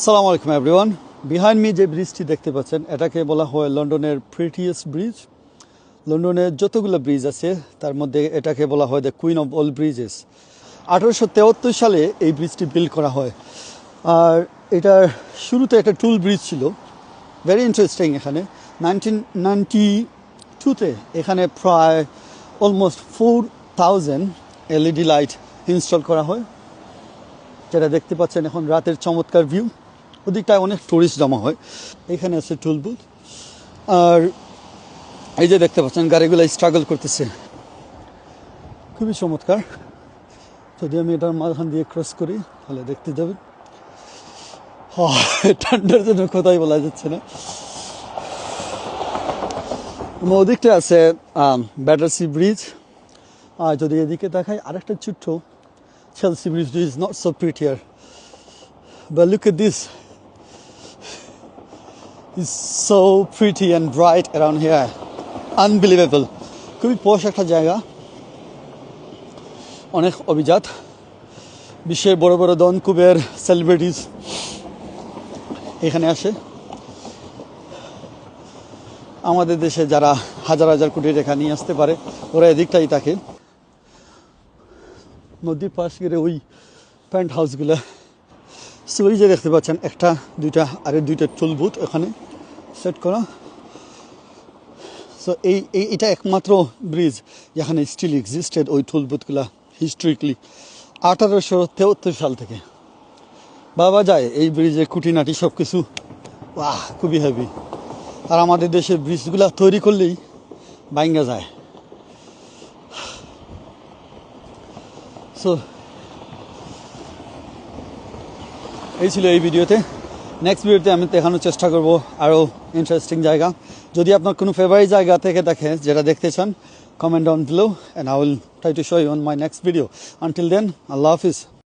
সালামু আলাইকুম everyone. Behind me যে ব্রিজটি দেখতে পাচ্ছেন এটাকে বলা হয় লন্ডনের প্রিটিয়েস্ট ব্রিজ। লন্ডনের যতগুলো ব্রিজ আছে তার মধ্যে এটাকে বলা হয় the queen of all Bridges. 1873 সালে এই ব্রিজটি বিল্ড করা হয়। আর এটার শুরুতে একটা টুল ব্রিজ ছিল, ভেরি ইন্টারেস্টিং। এখানে 1992-তে এখানে প্রায় অলমোস্ট 4000 এলইডি লাইট ইনস্টল করা হয়, যেটা দেখতে পাচ্ছেন এখন রাতের চমৎকার ভিউ। ওদিকটায় অনেক টুরিস্ট জমা হয়। এখানে আছে টুল বুথ, আর এই যে দেখতে পাচ্ছেন গাড়িগুলো স্ট্রাগল করতেছে, খুবই চমৎকার। যদি আমি এটার মাঝখান দিয়ে ক্রস করি তাহলে দেখতে যাবেন, ঠান্ডার জন্য কোথায় বলা যাচ্ছে না। ওদিকটা আছে ব্যাটারসি ব্রিজ, আর যদি এদিকে দেখাই আরেকটা ছোট্ট Chelsea Bridge is not so prettier, but look at this, it's so pretty and bright around here, unbelievable. খুবই পশ একটা জায়গা, অনেক অভিজাত, বিশ্বের বড় বড় দন কুবের সেলিব্রিটিস এখানে আসে। আমাদের দেশে যারা হাজার হাজার কোটি টাকা নিয়ে আসতে পারে ওরা এদিকটাই থাকে। নদীর পাশ গেলে ওই প্যান্ট হাউসগুলো, সো ওই যে দেখতে পাচ্ছেন একটা দুইটা আরে দুইটা টুল বুথ এখানে সেট করা। সো এটা একমাত্র ব্রিজ যেখানে স্টিল এক্সিস্টেড ওই টুল বুথগুলা হিস্ট্রিক্যালি 1873 সাল থেকে। বাবা যায় এই ব্রিজের খুঁটিনাটি সব কিছু, বাহ খুবই হেভি। আর আমাদের দেশের ব্রিজগুলা তৈরি করলেই ভাঙ্গা যায়। সো এই ছিল এই ভিডিওতে। নেক্সট ভিডিওতে আমি দেখানোর চেষ্টা করব আরও ইন্টারেস্টিং জায়গা। যদি আপনার কোনো ফেভারিট জায়গা থেকে দেখে যেটা দেখতে চান, comment down below and I will try to show you on my next video. Until then, Allah Hafiz.